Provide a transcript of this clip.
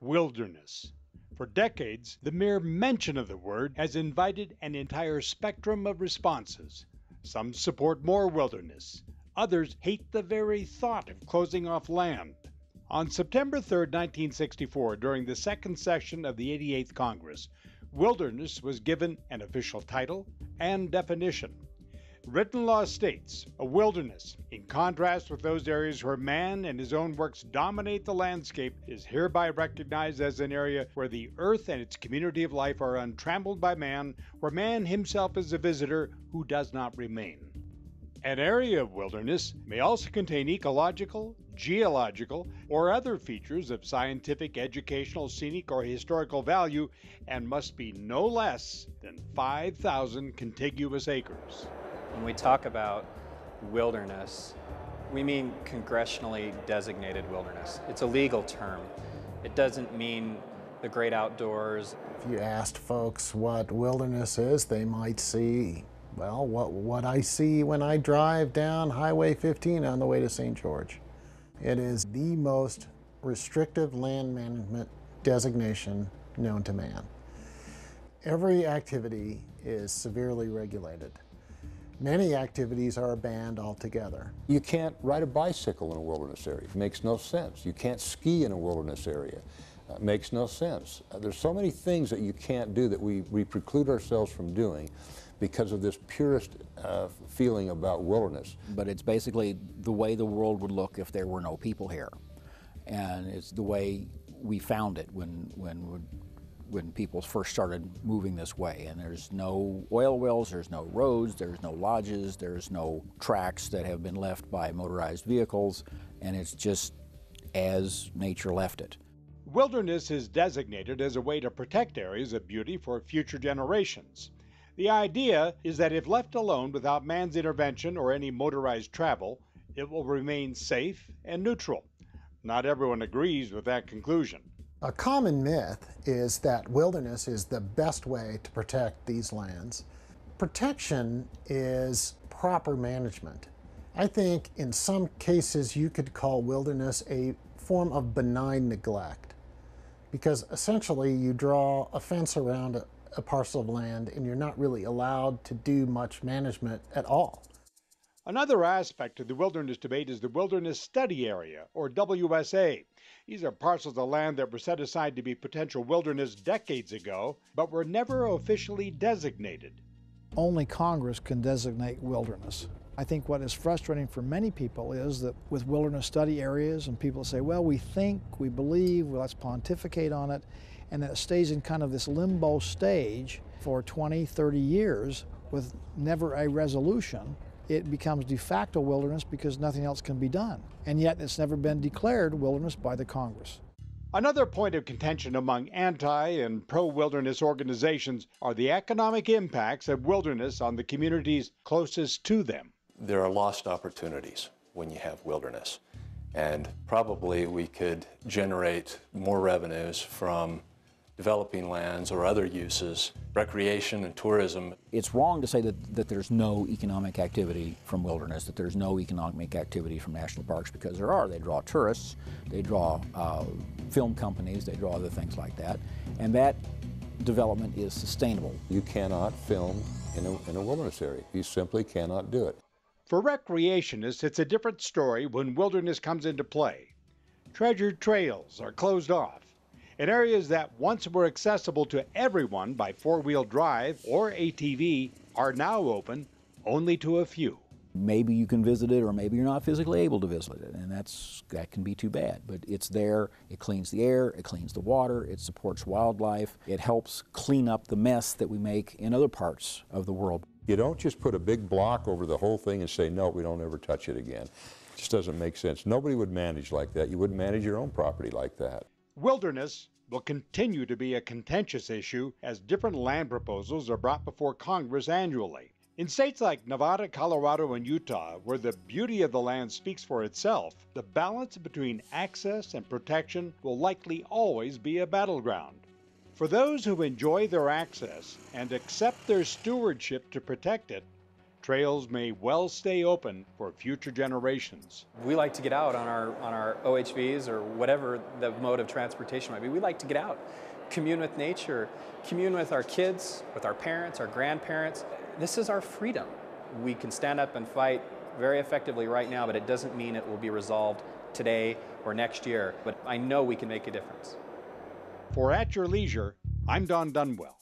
Wilderness. For decades, the mere mention of the word has invited an entire spectrum of responses. Some support more wilderness. Others hate the very thought of closing off land. On September 3, 1964, during the second session of the 88th Congress, wilderness was given an official title and definition. Written law states, a wilderness, in contrast with those areas where man and his own works dominate the landscape, is hereby recognized as an area where the earth and its community of life are untrammeled by man, where man himself is a visitor who does not remain. An area of wilderness may also contain ecological, geological, or other features of scientific, educational, scenic, or historical value and must be no less than 5,000 contiguous acres. When we talk about wilderness, we mean congressionally designated wilderness. It's a legal term. It doesn't mean the great outdoors. If you asked folks what wilderness is, they might see, well, what I see when I drive down Highway 15 on the way to St. George. It is the most restrictive land management designation known to man. Every activity is severely regulated. Many activities are banned altogether. You can't ride a bicycle in a wilderness area. It makes no sense. You can't ski in a wilderness area. It makes no sense. There's so many things that you can't do that we preclude ourselves from doing because of this purist feeling about wilderness. But it's basically the way the world would look if there were no people here. And it's the way we found it when people first started moving this way. And there's no oil wells, there's no roads, there's no lodges, there's no tracks that have been left by motorized vehicles, and it's just as nature left it. Wilderness is designated as a way to protect areas of beauty for future generations. The idea is that if left alone without man's intervention or any motorized travel, it will remain safe and neutral. Not everyone agrees with that conclusion. A common myth is that wilderness is the best way to protect these lands. Protection is proper management. I think in some cases you could call wilderness a form of benign neglect, because essentially you draw a fence around a parcel of land and you're not really allowed to do much management at all. Another aspect of the wilderness debate is the Wilderness Study Area, or WSA. These are parcels of land that were set aside to be potential wilderness decades ago, but were never officially designated. Only Congress can designate wilderness. I think what is frustrating for many people is that with wilderness study areas, and people say, well, we think, we believe, well, let's pontificate on it, and that it stays in kind of this limbo stage for 20, 30 years with never a resolution. It becomes de facto wilderness because nothing else can be done. And yet it's never been declared wilderness by the Congress. Another point of contention among anti- and pro-wilderness organizations are the economic impacts of wilderness on the communities closest to them. There are lost opportunities when you have wilderness, and probably we could generate more revenues from developing lands or other uses, recreation and tourism. It's wrong to say that there's no economic activity from wilderness, that there's no economic activity from national parks, because there are. They draw tourists, they draw film companies, they draw other things like that, and that development is sustainable. You cannot film in a wilderness area. You simply cannot do it. For recreationists, it's a different story when wilderness comes into play. Treasured trails are closed off, and areas that once were accessible to everyone by four-wheel drive or ATV are now open only to a few. Maybe you can visit it, or maybe you're not physically able to visit it, and that can be too bad. But it's there, it cleans the air, it cleans the water, it supports wildlife, it helps clean up the mess that we make in other parts of the world. You don't just put a big block over the whole thing and say, no, we don't ever touch it again. It just doesn't make sense. Nobody would manage like that. You wouldn't manage your own property like that. Wilderness will continue to be a contentious issue as different land proposals are brought before Congress annually. In states like Nevada, Colorado, and Utah, where the beauty of the land speaks for itself, the balance between access and protection will likely always be a battleground. For those who enjoy their access and accept their stewardship to protect it, trails may well stay open for future generations. We like to get out on our OHVs or whatever the mode of transportation might be. We like to get out, commune with nature, commune with our kids, with our parents, our grandparents. This is our freedom. We can stand up and fight very effectively right now, but it doesn't mean it will be resolved today or next year. But I know we can make a difference. For At Your Leisure, I'm Don Dunwell.